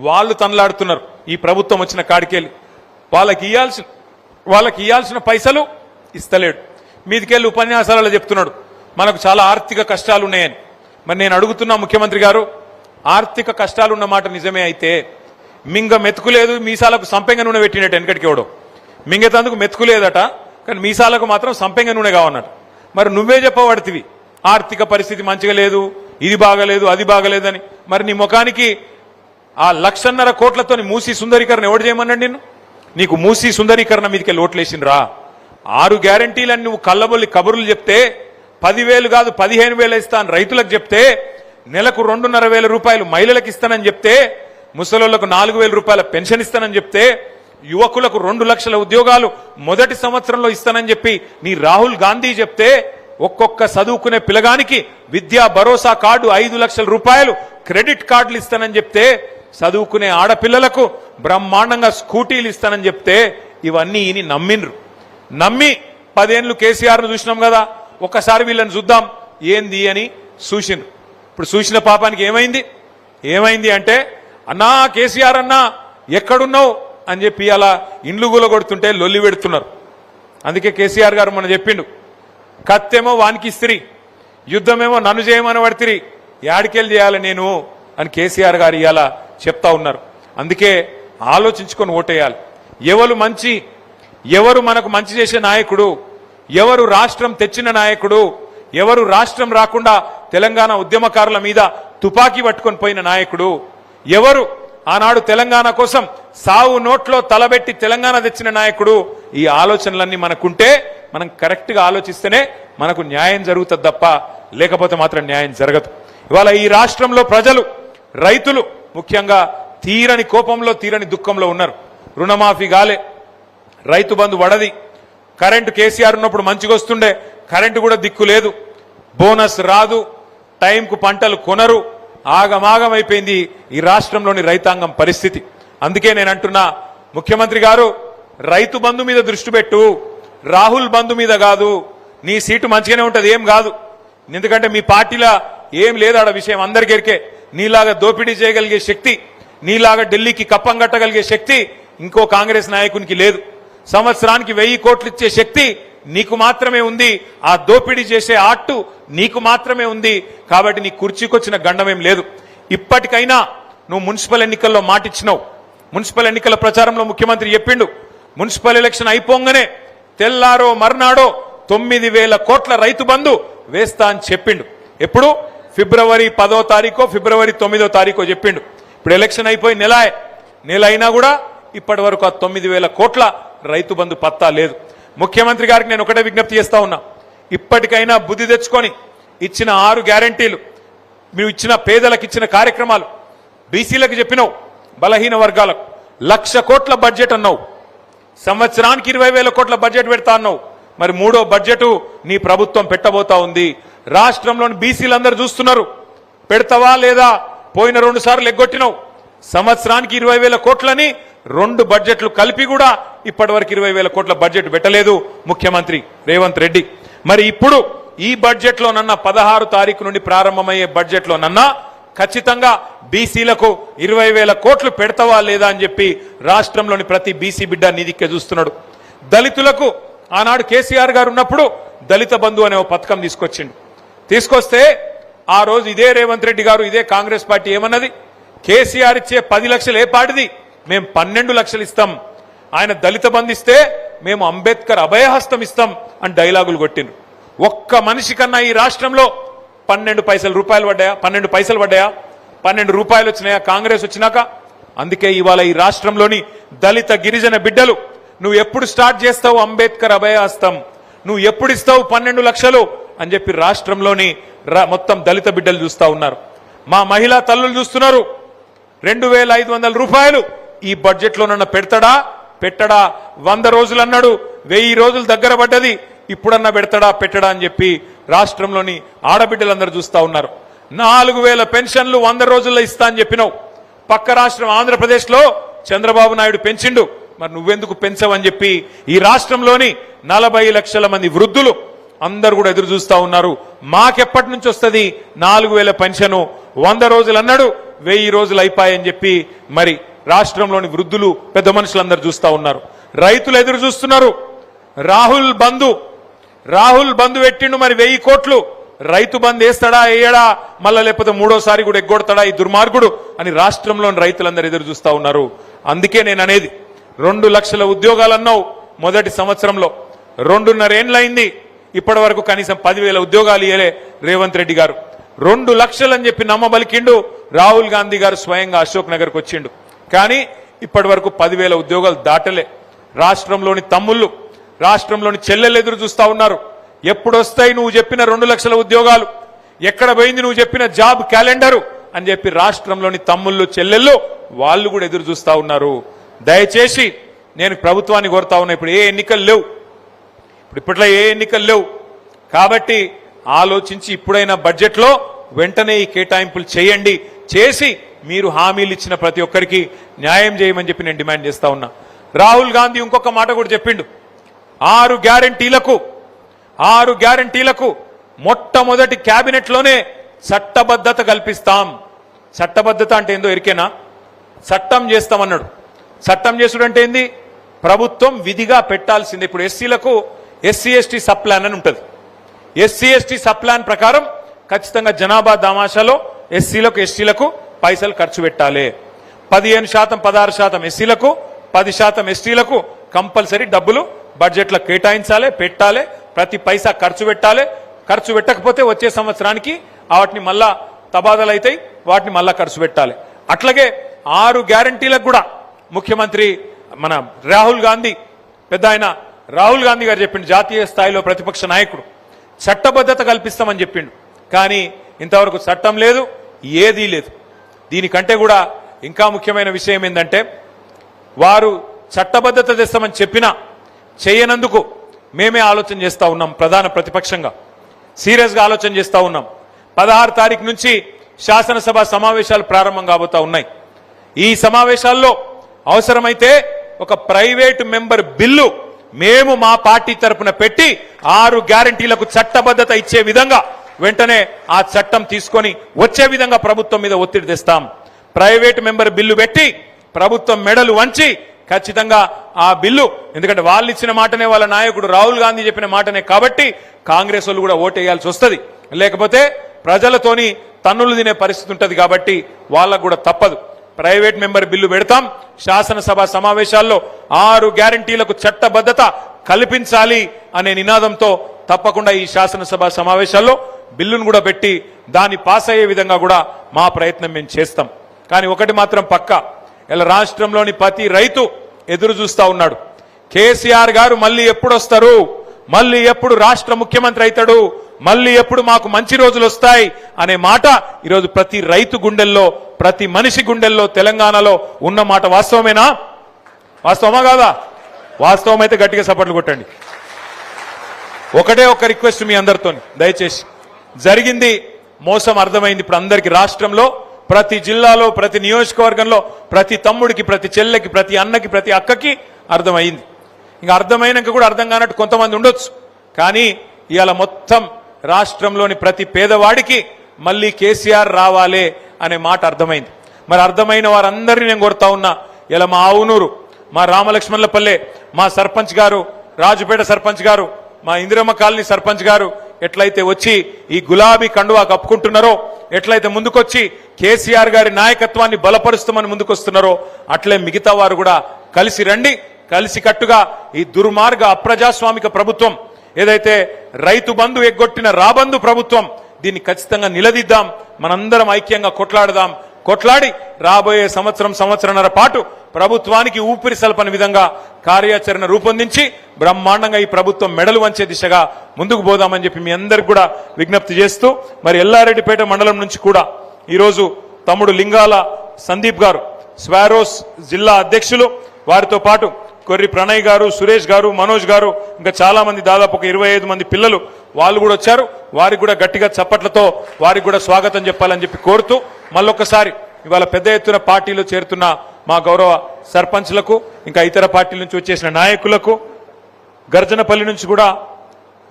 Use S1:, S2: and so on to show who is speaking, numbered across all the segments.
S1: వాళ్ళు తనలాడుతున్నారు ఈ ప్రభుత్వం వచ్చిన కాడికెళ్ళి వాళ్ళకి ఇయ్యాల్సిన పైసలు ఇస్తలేడు మీదికెళ్ళి ఉపన్యాసాలలో చెప్తున్నాడు మనకు చాలా ఆర్థిక కష్టాలు ఉన్నాయని మరి నేను అడుగుతున్నా ముఖ్యమంత్రి గారు ఆర్థిక కష్టాలు ఉన్న మాట నిజమే అయితే మింగ మెతుకులేదు మీసాలకు సంపెంగ నూనె పెట్టినట్టు వెనకటికి ఎవడో మింగేతందుకు మెతుకులేదట కానీ మీసాలకు మాత్రం సంపెంగ నూనె కావన్నట్టు మరి నువ్వే చెప్పబడుతుంది ఆర్థిక పరిస్థితి మంచిగా లేదు ఇది బాగలేదు అది బాగలేదని మరి నీ ముఖానికి ఆ 1,50,000 కోట్లతోని మూసీ సుందరీకరణ ఎవడు చేయమన్నాడు నిన్ను నీకు మూసీ సుందరీకరణ మీదకి ఓట్లేసిండ్రా 6 గ్యారంటీలని నువ్వు కళ్ళబొల్లి కబుర్లు చెప్తే 10,000 కాదు 15,000 ఇస్తాను రైతులకు చెప్తే నెలకు 2,500 రూపాయలు మహిళలకు ఇస్తానని చెప్తే ముసలోళ్లకు 4,000 రూపాయల పెన్షన్ ఇస్తానని చెప్తే యువకులకు 2 లక్షల ఉద్యోగాలు మొదటి సంవత్సరంలో ఇస్తానని చెప్పి నీ రాహుల్ గాంధీ చెప్తే ఒక్కొక్క చదువుకునే పిల్లగానికి విద్యా భరోసా కార్డు 5 లక్షల రూపాయలు క్రెడిట్ కార్డులు ఇస్తానని చెప్తే చదువుకునే ఆడపిల్లలకు బ్రహ్మాండంగా స్కూటీలు ఇస్తానని చెప్తే ఇవన్నీ ఈయన నమ్మి 10 ఏళ్ళు కేసీఆర్ను చూసినాం కదా ఒక్కసారి వీళ్ళని చూద్దాం ఏంది అని చూసిండ్రు ఇప్పుడు చూసిన పాపానికి ఏమైంది అంటే అన్నా కేసీఆర్ అన్నా ఎక్కడున్నావు అని చెప్పి అలా ఇండ్లు కూలగొడుతుంటే లొల్లి పెడుతున్నారు అందుకే కేసీఆర్ గారు మొన్న చెప్పిండు కత్తేమో వానికి ఇస్త్రీ యుద్ధమేమో నన్ను చేయమని పడితిరి యాడికెళ్ళి చేయాలి నేను అని కేసీఆర్ గారు ఇవాళ చెప్తా ఉన్నారు అందుకే ఆలోచించుకొని ఓటేయాలి ఎవరు మనకు మంచి చేసే నాయకుడు ఎవరు రాష్ట్రం తెచ్చిన నాయకుడు ఎవరు రాష్ట్రం రాకుండా తెలంగాణ ఉద్యమకారుల మీద తుపాకీ పట్టుకొని పోయిన నాయకుడు ఎవరు ఆనాడు తెలంగాణ కోసం సావు నోట్లో తలబెట్టి తెలంగాణ తెచ్చిన నాయకుడు ఈ ఆలోచనలన్నీ మనకుంటే మనం కరెక్ట్ గా ఆలోచిస్తేనే మనకు న్యాయం జరుగుతుంది తప్ప లేకపోతే మాత్రం న్యాయం జరగదు ఇవాళ ఈ రాష్ట్రంలో ప్రజలు రైతులు ముఖ్యంగా తీరని కోపంలో తీరని దుఃఖంలో ఉన్నారు రుణమాఫీ గాలే రైతు బంధు వడది కరెంటు కేసీఆర్ ఉన్నప్పుడు మంచిగా వస్తుండే కరెంటు కూడా దిక్కు లేదు బోనస్ రాదు టైంకు పంటలు కొనరు ఆగమాగమైపోయింది ఈ రాష్ట్రంలోని రైతాంగం పరిస్థితి అందుకే నేను అంటున్నా ముఖ్యమంత్రి గారు రైతు బంధు మీద దృష్టి పెట్టు రాహుల్ బంధు మీద కాదు నీ సీటు మంచిగానే ఉంటది ఏం కాదు ఎందుకంటే మీ పార్టీలో ఏం లేదు ఆడ విషయం అందరికెరికే నీలాగా దోపిడీ చేయగలిగే శక్తి నీలాగా ఢిల్లీకి కప్పం కట్టగలిగే శక్తి ఇంకో కాంగ్రెస్ నాయకునికి లేదు సంవత్సరానికి 1000 కోట్లు ఇచ్చే శక్తి నీకు మాత్రమే ఉంది ఆ దోపిడీ చేసే ఆట్టు నీకు మాత్రమే ఉంది కాబట్టి నీ కుర్చీకొచ్చిన గండమేం లేదు ఇప్పటికైనా నువ్వు మున్సిపల్ ఎన్నికల్లో మాటిచ్చినావు మున్సిపల్ ఎన్నికల ప్రచారంలో ముఖ్యమంత్రి చెప్పిండు మున్సిపల్ ఎలక్షన్ అయిపోగానే తెల్లారో మర్నాడో 9,000 కోట్ల రైతు బంధు వేస్తా అని చెప్పిండు ఎప్పుడు ఫిబ్రవరి 10వ తారీఖో ఫిబ్రవరి 9వ తారీఖో చెప్పిండు ఇప్పుడు ఎలక్షన్ అయిపోయి నెల అయినా కూడా ఇప్పటి వరకు ఆ 9,000 కోట్ల రైతు బంధు పత్తా లేదు ముఖ్యమంత్రి గారికి నేను ఒకటే విజ్ఞప్తి చేస్తా ఉన్నా ఇప్పటికైనా బుద్ధి తెచ్చుకొని ఇచ్చిన 6 గ్యారంటీలు మీరు ఇచ్చిన పేదలకు ఇచ్చిన కార్యక్రమాలు బీసీలకు చెప్పినావు బలహీన వర్గాలకు 1,00,000 కోట్ల బడ్జెట్ అన్నావు సంవత్సరానికి 20,000 కోట్ల బడ్జెట్ పెడతా అన్నావు మరి 3వ బడ్జెట్ నీ ప్రభుత్వం పెట్టబోతా ఉంది రాష్ట్రంలోని బీసీలందరూ చూస్తున్నారు పెడతావా లేదా పోయిన 2 సార్లు ఎగ్గొట్టినావు సంవత్సరానికి 20,000 కోట్లని 2 బడ్జెట్లు కలిపి కూడా ఇప్పటి వరకు 20,000 కోట్ల బడ్జెట్ పెట్టలేదు ముఖ్యమంత్రి రేవంత్ రెడ్డి మరి ఇప్పుడు ఈ బడ్జెట్ లోనన్నా 16 తారీఖు నుండి ప్రారంభమయ్యే బడ్జెట్ లోనన్నా ఖచ్చితంగా బీసీలకు 20,000 కోట్లు పెడతావా లేదా అని చెప్పి రాష్ట్రంలోని ప్రతి బీసీ బిడ్డ నిధికే చూస్తున్నాడు దళితులకు ఆనాడు కేసీఆర్ గారు ఉన్నప్పుడు దళిత బంధు అనే పథకం తీసుకొస్తే ఆ రోజు ఇదే రేవంత్ రెడ్డి గారు ఇదే కాంగ్రెస్ పార్టీ ఏమన్నది కేసీఆర్ ఇచ్చే 10 లక్షలు ఏ పాటిది మేము 12 లక్షలు ఇస్తాం ఆయన దళిత బంధు ఇస్తే మేము అంబేద్కర్ అభయహస్తం ఇస్తాం అని డైలాగులు కొట్టిండ్రు ఒక్క మనిషి కన్నా ఈ రాష్ట్రంలో 12 రూపాయలు పడ్డాయా 12 రూపాయలు వచ్చినాయా కాంగ్రెస్ వచ్చినాక అందుకే ఇవాళ ఈ రాష్ట్రంలోని దళిత గిరిజన బిడ్డలు నువ్వు ఎప్పుడు స్టార్ట్ చేస్తావు అంబేద్కర్ అభయహస్తం నువ్వు ఎప్పుడు ఇస్తావు 12 లక్షలు అని చెప్పి రాష్ట్రంలోని మొత్తం దళిత బిడ్డలు చూస్తా ఉన్నారు మా మహిళా తల్లులు చూస్తున్నారు 2,500 రూపాయలు ఈ బడ్జెట్ లోనన్నా పెట్టడా 100 రోజులు అన్నాడు 1000 రోజులు దగ్గర పడ్డది ఇప్పుడన్నా పెట్టడా అని చెప్పి రాష్ట్రంలోని ఆడబిడ్డలందరూ చూస్తా ఉన్నారు 4,000 పెన్షన్లు 100 రోజుల్లో ఇస్తా అని చెప్పినావు పక్క రాష్ట్రం ఆంధ్రప్రదేశ్ లో చంద్రబాబు నాయుడు పెంచిండు మరి నువ్వెందుకు పెంచవని చెప్పి ఈ రాష్ట్రంలోని 40 లక్షల మంది వృద్ధులు అందరూ కూడా ఎదురు చూస్తా ఉన్నారు మాకెప్పటి నుంచి వస్తది 4,000 పెన్షన్ 100 రోజులు అన్నాడు 1000 రోజులు అయిపోయాయని చెప్పి మరి రాష్ట్రంలోని వృద్ధులు పెద్ద మనుషులందరూ చూస్తా ఉన్నారు. రైతులు ఎదురు చూస్తున్నారు. రాహుల్ బంధు పెట్టిండు మరి 1000 కోట్లు. రైతు బంధు వేస్తాడా వేయడా, మళ్ళా లేకపోతే మూడోసారి కూడా ఎగ్గొడతాడా ఈ దుర్మార్గుడు అని రాష్ట్రంలోని రైతులందరూ ఎదురు చూస్తా ఉన్నారు. అందుకే నేను అనేది 2 లక్షల ఉద్యోగాలన్నావు మొదటి సంవత్సరంలో, 2.5 ఏళ్లైంది ఇప్పటి వరకు కనీసం 10,000 ఉద్యోగాలు ఇయ్యలే రేవంత్ రెడ్డి గారు. 2 లక్షలు అని చెప్పి నమ్మబలికిండు. రాహుల్ గాంధీ గారు స్వయంగా అశోక్ నగర్కి వచ్చిండు, కానీ ఇప్పటి వరకు 10,000 ఉద్యోగాలు దాటలే. రాష్ట్రంలోని తమ్ముళ్ళు, రాష్ట్రంలోని చెల్లెళ్ళు ఎదురు చూస్తా ఉన్నారు. ఎప్పుడొస్తాయి నువ్వు చెప్పిన 2 లక్షల ఉద్యోగాలు, ఎక్కడ పోయింది నువ్వు చెప్పిన జాబ్ క్యాలెండరు అని చెప్పి రాష్ట్రంలోని తమ్ముళ్ళు చెల్లెళ్ళు వాళ్ళు కూడా ఎదురు చూస్తా ఉన్నారు. దయచేసి నేను ప్రభుత్వాన్ని కోరుతా ఉన్నా, ఇప్పుడు ఏ ఎన్నికలు లేవు, ఇప్పట్లో ఏ ఎన్నికలు లేవు కాబట్టి ఆలోచించి ఇప్పుడైనా బడ్జెట్లో వెంటనే ఈ కేటాయింపులు చేయండి. చేసి మీరు హామీలు ఇచ్చిన ప్రతి ఒక్కరికి న్యాయం చేయమని చెప్పి నేను డిమాండ్ చేస్తా ఉన్నా. రాహుల్ గాంధీ ఇంకొక మాట కూడా చెప్పిండు. 6 గ్యారంటీలకు మొట్టమొదటి క్యాబినెట్లోనే చట్టబద్ధత కల్పిస్తాం. చట్టబద్ధత అంటే ఏందో ఎరికేనా? చట్టం చేస్తామన్నాడు. చట్టం చేసుడు అంటే ఏంది? ప్రభుత్వం విధిగా పెట్టాల్సిందే. ఇప్పుడు ఎస్సీలకు SC/ST సబ్ ప్లాన్ అని ఉంటుంది. SC/ST సబ్ ప్లాన్ ప్రకారం ఖచ్చితంగా జనాభా దామాషాలో ఎస్సీలకు ఎస్టీలకు పైసలు ఖర్చు పెట్టాలి. 15%, 16% ఎస్సీలకు, 10% ఎస్టీలకు కంపల్సరీ డబ్బులు బడ్జెట్లో కేటాయించాలి, పెట్టాలి. ప్రతి పైసా ఖర్చు పెట్టాలి. ఖర్చు పెట్టకపోతే వచ్చే సంవత్సరానికి వాటిని మళ్ళా తబాదలు అవుతాయి, వాటిని మళ్ళా ఖర్చు పెట్టాలి. అట్లాగే 6 గ్యారంటీలకు కూడా ముఖ్యమంత్రి మన రాహుల్ గాంధీ గారు చెప్పిండు. జాతీయ స్థాయిలో ప్రతిపక్ష నాయకుడు చట్టబద్ధత కల్పిస్తామని చెప్పిండు, కానీ ఇంతవరకు చట్టం లేదు, ఏదీ లేదు. దీనికంటే కూడా ఇంకా ముఖ్యమైన విషయం ఏంటంటే, వారు చట్టబద్ధత తెస్తామని చెప్పినా చేయనందుకు మేమే ఆలోచన చేస్తా ఉన్నాం. ప్రధాన ప్రతిపక్షంగా సీరియస్గా ఆలోచన చేస్తా ఉన్నాం. 16 తారీఖు నుంచి శాసనసభ సమావేశాలు ప్రారంభం కాబోతా ఉన్నాయి. ఈ సమావేశాల్లో అవసరమైతే ఒక ప్రైవేటు మెంబర్ బిల్లు మేము మా పార్టీ తరపున పెట్టి 6 గ్యారంటీలకు చట్టబద్ధత ఇచ్చే విధంగా వెంటనే ఆ చట్టం తీసుకొని వచ్చే విధంగా ప్రభుత్వం మీద ఒత్తిడి తెస్తాం. ప్రైవేటు మెంబర్ బిల్లు పెట్టి ప్రభుత్వం మెడలు వంచి ఖచ్చితంగా ఆ బిల్లు, ఎందుకంటే వాళ్ళు ఇచ్చిన మాటనే, వాళ్ళ నాయకుడు రాహుల్ గాంధీ చెప్పిన మాటనే కాబట్టి కాంగ్రెస్ వాళ్ళు కూడా ఓటేయాల్సి వస్తుంది. లేకపోతే ప్రజలతోని తన్నులు తినే పరిస్థితి ఉంటుంది. కాబట్టి వాళ్ళకు కూడా తప్పదు. ప్రైవేట్ మెంబర్ బిల్లు పెడతాం. శాసనసభ సమావేశాల్లో 6 గ్యారంటీలకు చట్టబద్ధత కల్పించాలి అనే నినాదంతో తప్పకుండా ఈ శాసనసభ సమావేశాల్లో బిల్లును కూడా పెట్టి దాన్ని పాస్ అయ్యే విధంగా కూడా మా ప్రయత్నం మేము చేస్తాం. కానీ ఒకటి మాత్రం పక్కా, ఇలా రాష్ట్రంలోని ప్రతి రైతు ఎదురు చూస్తా ఉన్నాడు. కేసీఆర్ గారు మళ్ళీ ఎప్పుడు వస్తారు, మళ్ళీ ఎప్పుడు రాష్ట్ర ముఖ్యమంత్రి అవుతాడు, మళ్ళీ ఎప్పుడు మాకు మంచి రోజులు వస్తాయి అనే మాట ఈరోజు ప్రతి రైతు గుండెల్లో, ప్రతి మనిషి గుండెల్లో తెలంగాణలో ఉన్న మాట వాస్తవమేనా? వాస్తవమా కాదా? వాస్తవం అయితే గట్టిగా సపోర్ట్లు కొట్టండి. ఒకటే ఒక రిక్వెస్ట్ మీ అందరితో, దయచేసి జరిగింది మోసం అర్థమైంది ఇప్పుడు అందరికీ. రాష్ట్రంలో ప్రతి జిల్లాలో, ప్రతి నియోజకవర్గంలో, ప్రతి తమ్ముడికి, ప్రతి చెల్లెకి, ప్రతి అన్నకి, ప్రతి అక్కకి అర్థమైంది. ఇంకా అర్థమైనాక కూడా అర్థం కానట్టు కొంతమంది ఉండొచ్చు, కానీ ఇవాళ మొత్తం రాష్ట్రంలోని ప్రతి పేదవాడికి మళ్ళీ కేసీఆర్ రావాలే అనే మాట అర్థమైంది. మరి అర్థమైన వారందరినీ నేను కోరుతా ఉన్నా, ఇలా మా ఆవునూరు, మా రామలక్ష్మణులపల్లె, మా సర్పంచ్ గారు, రాజుపేట సర్పంచ్ గారు, మా ఇందిరమ్మ కాలనీ సర్పంచ్ గారు ఎట్లయితే వచ్చి ఈ గులాబీ కండువా కప్పుకుంటున్నారో, ఎట్లయితే ముందుకొచ్చి కేసీఆర్ గారి నాయకత్వాన్ని బలపరుస్తామని ముందుకొస్తున్నారో, అట్లే మిగతా వారు కూడా కలిసి రండి. కలిసి కట్టుగా ఈ దుర్మార్గ అప్రజాస్వామిక ప్రభుత్వం ఏదైతే రైతు బంధు ఎగ్గొట్టిన రాబంధు ప్రభుత్వం, దీన్ని ఖచ్చితంగా నిలదీద్దాం. మనందరం ఐక్యంగా కొట్లాడదాం. కొట్లాడి రాబోయే సంవత్సరన్నర పాటు ప్రభుత్వానికి ఊపిరి సల్పని విధంగా కార్యాచరణ రూపొందించి బ్రహ్మాండంగా ఈ ప్రభుత్వం మెడలు వంచే దిశగా ముందుకు పోదామని చెప్పి మీ అందరికి కూడా విజ్ఞప్తి చేస్తూ, మరి ఎల్లారెడ్డిపేట మండలం నుంచి కూడా ఈరోజు తమ్ముడు లింగాల సందీప్ గారు, స్వారోస్ జిల్లా అధ్యక్షులు, వారితో పాటు కొర్రి ప్రణయ్ గారు, సురేష్ గారు, మనోజ్ గారు, ఇంకా చాలా మంది, దాదాపు ఒక 25 మంది పిల్లలు వాళ్ళు కూడా వచ్చారు. వారికి కూడా గట్టిగా చప్పట్లతో వారికి కూడా స్వాగతం చెప్పాలని చెప్పి కోరుతూ, మళ్ళొక్కసారి ఇవాళ పెద్ద ఎత్తున పార్టీలో చేరుతున్న మా గౌరవ సర్పంచ్లకు, ఇంకా ఇతర పార్టీల నుంచి వచ్చేసిన నాయకులకు, గర్జనపల్లి నుంచి కూడా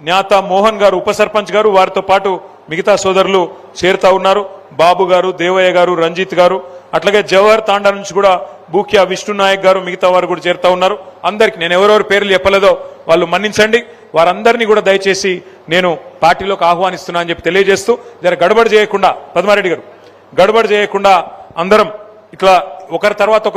S1: న్యాత మోహన్ గారు ఉప సర్పంచ్ గారు, వారితో పాటు మిగతా సోదరులు చేరుతా ఉన్నారు. బాబు గారు, దేవయ్య గారు, రంజిత్ గారు, అట్లాగే జవహర్ తాండా నుంచి కూడా బూక్యా విష్ణు నాయక్ గారు, మిగతా వారు కూడా చేరుతా ఉన్నారు. అందరికి నేను ఎవరెవరు పేర్లు చెప్పలేదో వాళ్ళు మన్నించండి. వారందరినీ కూడా దయచేసి నేను పార్టీలోకి ఆహ్వానిస్తున్నా అని చెప్పి తెలియజేస్తూ, జర గడబడి చేయకుండా, పద్మారెడ్డి గారు గడబడి చేయకుండా అందరం ఇట్లా ఒకరి తర్వాత ఒకరు